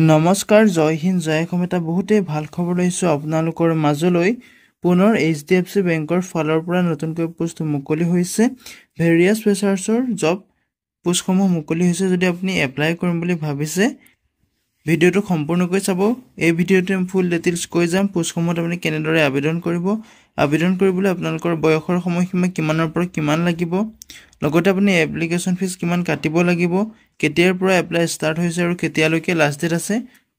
নমস্কাৰ জয় হিন্দ জয় অসম এটা বহুতেই ভাল খবৰ লৈছো আপোনালোকৰ মাজলৈ পুনৰ এইচডিএফচি বেংকৰ ফালৰ পৰা নতুনকৈ পোষ্ট মুকলি হৈছে ভেৰিয়াছ ফ্ৰেছাৰ্ছৰ জব পোষ্টসমূহ মুকলি হৈছে যদি আপুনি এপ্লাই কৰিম বুলি ভাবিছে ভিডিঅ'টো সম্পূৰ্ণকৈ চাব এই ভিডিঅ'তে ফুল ডিটেইলছ কৈ যাম পোষ্টসমূহত আপুনি কেনেদৰে আবেদন কৰিব আবেদন কৰিবলৈ আপোনালোকৰ বয়সৰ সময়সীমা কিমানৰ পৰা কিমান লাগিব লগতে আপুনি এপ্লিকেশ্যন ফিজ কিমান কাটিব লাগিব কেতিয়াৰ পৰা এপ্লাই ষ্টাৰ্ট হৈছে আৰু কেতিয়ালৈকে লাষ্ট ডেট আছে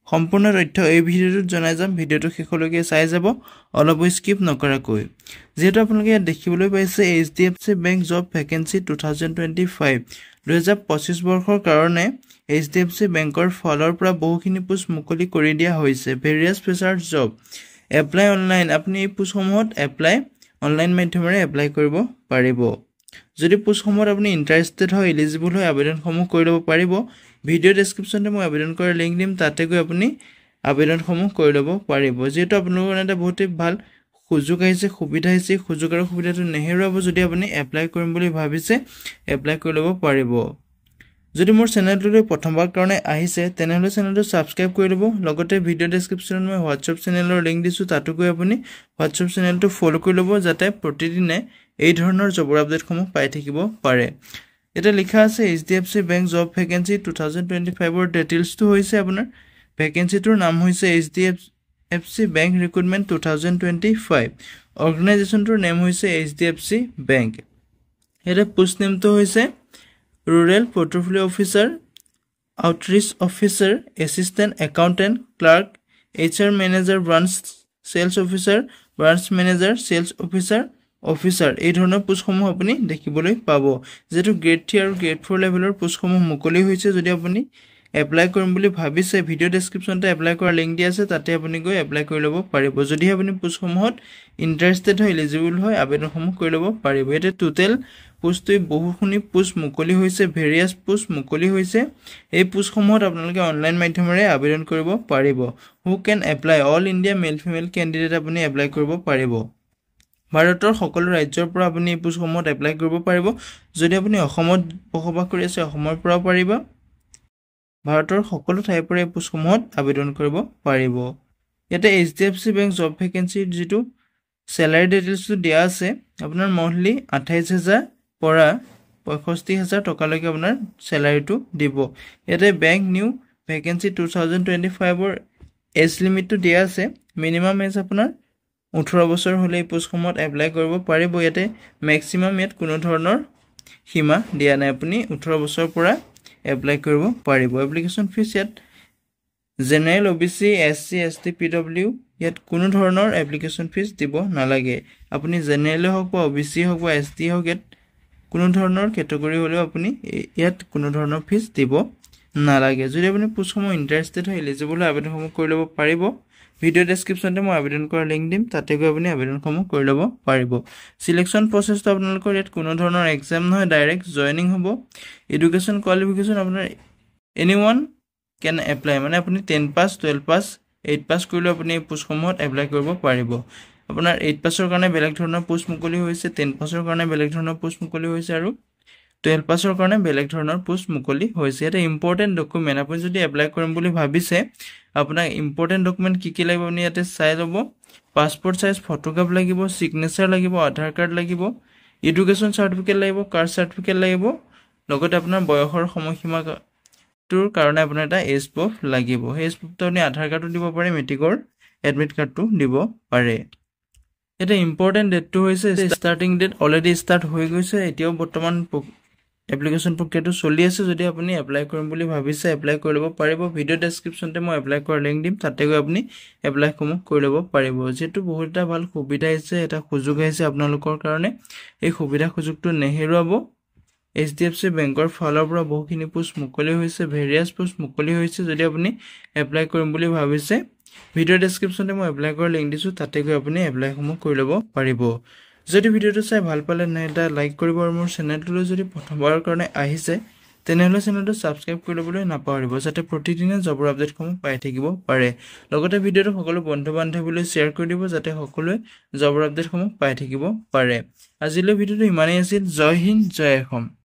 সম্পূৰ্ণ তথ্য এই ভিডিঅ'টোত জনাই যাম ভিডিঅ'টো শেষলৈকে চাই যাব অলপো স্কিপ নকৰাকৈ যেহেতু আপোনালোকে ইয়াত দেখিবলৈ পাইছে এইচডিএফচি বেংক জব ভেকেন্সি 2025 2025 বৰ্ষৰ কাৰণে এইচডিএফচি বেংকৰ ফালৰ পৰা বহুখিনি পোষ্ট মুকলি কৰি দিয়া হৈছে various freshers job apply online আপুনি এই পোষ্টসমূহত এপ্লাই অনলাইন মাধ্যমেৰে এপ্লাই কৰিব পাৰিব যদি পোষ্টসমূহত আপুনি ইন্টাৰেষ্টেড হয় এলিজিবল হয় আবেদনসমূহ কৰি ল'ব পাৰিব ভিডিঅ' ডেছক্ৰিপশ্যনতে মই আবেদন কৰাৰ লিংক দিম তাতে গৈ আপুনি আবেদনসমূহ কৰি ল'ব পাৰিব যেহেতু আপোনালোকৰ এটা বহুতেই ভাল সুযোগ আহিছে সুবিধা আহিছে সুযোগ আৰু সুবিধাটো নেহেৰুৱাব যদি আপুনি এপ্লাই কৰিম বুলি ভাবিছে এপ্লাই কৰি ল'ব পাৰিব যদি মোৰ চেনেলটোলৈ প্ৰথমবাৰ কাৰণে আহিছে তেনেহলে চেনেলটো সাবস্ক্ৰাইব কৰি ল'ব লগতে ভিডিঅ' ডেছক্ৰিপশ্যনত মই হোৱাটছআপ চেনেলৰ লিংক দিছো তাতো গৈ আপুনি হোৱাটছআপ চেনেলটো ফলো কৰি ল'ব যাতে প্ৰতিদিনে এই ধৰণৰ জবৰ আপডেটসমূহ পাই থাকিব পাৰে এটা লিখা আছে এইচডিএফচি বেংক জব ভেকেন্সি 2025 ৰ ডিটেইলছটো হৈছে আপোনাৰ ভেকেন্সিটোৰ নাম হৈছে এইচডিএফচি বেংক ৰিক্ৰুটমেন্ট 2025 অৰ্গেনাইজেশ্যনটোৰ নাম হৈছে এইচডিএফচি বেংক এটা পোষ্ট নেমটো হৈছে Rural Portfolio Officer, Outreach Officer, Assistant Accountant, Clerk, HR Manager, Branch Sales Officer, Branch Manager, Sales Officer, Officer. এই ধৰণৰ পোষ্টসমূহ আপুনি দেখিবলৈ পাব যেটো গ্ৰেড 3 আৰু গ্ৰেড 4 লেভেলৰ পোষ্টসমূহ মুকলি হৈছে যদি আপুনি এপ্লাই কৰিম বুলি ভাবিছে ভিডিঅ' ডেছক্ৰিপশ্যনতে এপ্লাই কৰাৰ লিংক দি আছে তাতে আপুনি গৈ এপ্লাই কৰি ল'ব পাৰিব যদি আপুনি পোষ্টসমূহত ইন্টাৰেষ্টেড হয় এলিজিবল হয় আবেদনসমূহ কৰি ল'ব পাৰিব এটা টোটেল পোষ্টই বহুখিনি পোষ্ট মুকলি হৈছে ভেৰিয়াছ পোষ্ট মুকলি হৈছে এই পোষ্টসমূহত আপোনালোকে অনলাইন মাধ্যমেৰে আবেদন কৰিব পাৰিব who can apply all India male female candidate আপুনি এপ্লাই কৰিব পাৰিব ভাৰতৰ সকলো ৰাজ্যৰ পৰা আপুনি এই পোষ্টসমূহত এপ্লাই কৰিব পাৰিব যদি আপুনি অসমত বসবাস কৰি আছে অসমৰ পৰা পাৰিব ভাৰতৰ সকলো ঠাইৰ পৰা এই পোষ্টসমূহত আবেদন কৰিব পাৰিব ইয়াতে এইচডিএফচি বেংক জব ভেকেন্সিৰ যেটো স্যালাৰি ডিটেইলছটো দিয়া আছে আপোনাৰ মন্থলি 28000 পৰা 65000 টকালৈকে আপোনাৰ স্যালাৰিটো দিব ইয়াতে বেংক নিউ ভেকেন্সি 2025 ৰ এজ লিমিটটো দিয়া আছে মিনিমাম এজ আপোনাৰ 18 বছৰ হলে এই পোষ্টসমূহত এপ্লাই কৰিব পাৰিব ইয়াতে ম্যাক্সিমাম ইয়াত কোনো ধৰণৰ সীমা দিয়া নাই আপুনি 18 বছৰ পৰা এপ্লাই কৰিব পাৰিব এপ্লিকেশন ফিজ ইয়াত general OBC SC ST PW ইয়াত কোনো ধৰণৰ এপ্লিকেশন ফিজ দিব নালাগে আপুনি জেনাৰেল হওক বা ওবিসি হওক বা এসটি হওক ইয়াত কোনো ধৰণৰ ক্যাটাগৰী হলেও আপুনি ইয়াত কোনো ধৰণৰ ফিজ দিব নালাগে যদি আপুনি পোষ্টসমূহ ইন্টাৰেষ্টেড হয় এলিজিবল হয় আবেদনসমূহ কৰি ল'ব পাৰিব ভিডিঅ' ডেছক্ৰিপশ্যনতে মই আবেদন কৰাৰ লিংক দিম তাতে গৈ আপুনি আবেদনসমূহ কৰি ল'ব পাৰিব সিলেকশ্যন প্ৰসেছটো আপোনালোকৰ ইয়াত কোনো ধৰণৰ এক্সাম নহয় ডাইৰেক্ট জয়নিং হ'ব এডুকেশ্যন কোৱালিফিকেশ্যন আপোনাৰ এনিওয়ান কেন এপ্লাই মানে আপুনি 10 পাছ 12 পাছ 8 পাছ কৰিলে আপুনি এই পোষ্টসমূহত এপ্লাই কৰিব পাৰিব আপোনাৰ 8 পাছৰ কাৰণে বেলেগ ধৰণৰ পোষ্ট মুকলি হৈছে 10 পাছৰ কাৰণে বেলেগ ধৰণৰ পোষ্ট মুকলি হৈছে আৰু 12 পাছৰ কাৰণে বেলেগ ধৰণৰ পোষ্ট মুকলি হৈছে এটা ইম্পৰ্টেন্ট ডকুমেন্ট আপুনি যদি এপ্লাই কৰিম বুলি ভাবিছে আপোনাক ইম্পৰ্টেন্ট ডকুমেন্ট কি লাগিব আপুনি ইয়াতে চাই ল'ব পাসপোৰ্ট সাইজ ফটোগ্ৰাফ লাগিব সিগনেচাৰ লাগিব আধাৰ কাৰ্ড লাগিব এডুকেশ্যন সাৰ্টিফিকেট লাগিব কাষ্ট সাৰ্টিফিকেট লাগিব লগতে আপোনাৰ বয়সৰ সময়সীমা তোৰ কাৰণে আপোনাৰ এটা এজ প্ৰুফ লাগিব এজ প্ৰুফটো আপুনি আধাৰ কাৰ্ডটো দিব পাৰে মেট্ৰিকৰ এডমিট কাৰ্ডটো দিব পাৰে এটা ইম্পৰ্টেন্ট ডেটটো হৈছে ষ্টাৰ্টিং ডেট অলৰেডি ষ্টাৰ্ট হৈ গৈছে এতিয়াও বৰ্তমান এপ্লিকেশন প্ৰক্ৰিয়াটো চলি আছে যদি আপুনি এপ্লাই কৰিম বুলি ভাবিছে এপ্লাই কৰি ল'ব পাৰিব ভিডিঅ' ডেছক্ৰিপশ্যনতে মই এপ্লাই কৰাৰ লিংক দিম তাতে গৈ আপুনি এপ্লাই কৰি ল'ব পাৰিব যেটো বহুত এটা ভাল সুবিধা আছে এটা সুযোগ আছে আপোনালোকৰ কাৰণে এই সুবিধা সুযোগটো নেহেৰুৱাব এইচডিএফচি বেংকৰ ফালৰ পৰা বহুখিনি পোষ্ট মুকলি হৈছে ভেৰিয়াছ পোষ্ট মুকলি হৈছে যদি আপুনি এপ্লাই কৰিম বুলি ভাবিছে ভিডিঅ' ডেছক্ৰিপশ্যনতে মই এপ্লাই কৰাৰ লিংক দিছো তাতে গৈ আপুনি এপ্লাইসমূহ কৰি ল'ব পাৰিব যদি ভিডিঅ'টো চাই ভাল পালে এটা লাইক কৰিব আৰু মোৰ চেনেলটোলৈ যদি প্ৰথমবাৰৰ কাৰণে আহিছে তেনেহলে চেনেলটো সাবস্ক্ৰাইব কৰি ল'বলৈ নাপাহৰিব যাতে প্ৰতিদিনে জবৰ আপডেটসমূহ পাই থাকিব পাৰে লগতে ভিডিঅ'টো সকলো বন্ধু-বান্ধৱীলৈ শ্বেয়াৰ কৰি দিব যাতে সকলোৱে জবৰ আপডেটসমূহ পাই থাকিব পাৰে আজিলৈ ভিডিঅ'টো ইমানেই আছিল জয় হিন্দ জয় অসম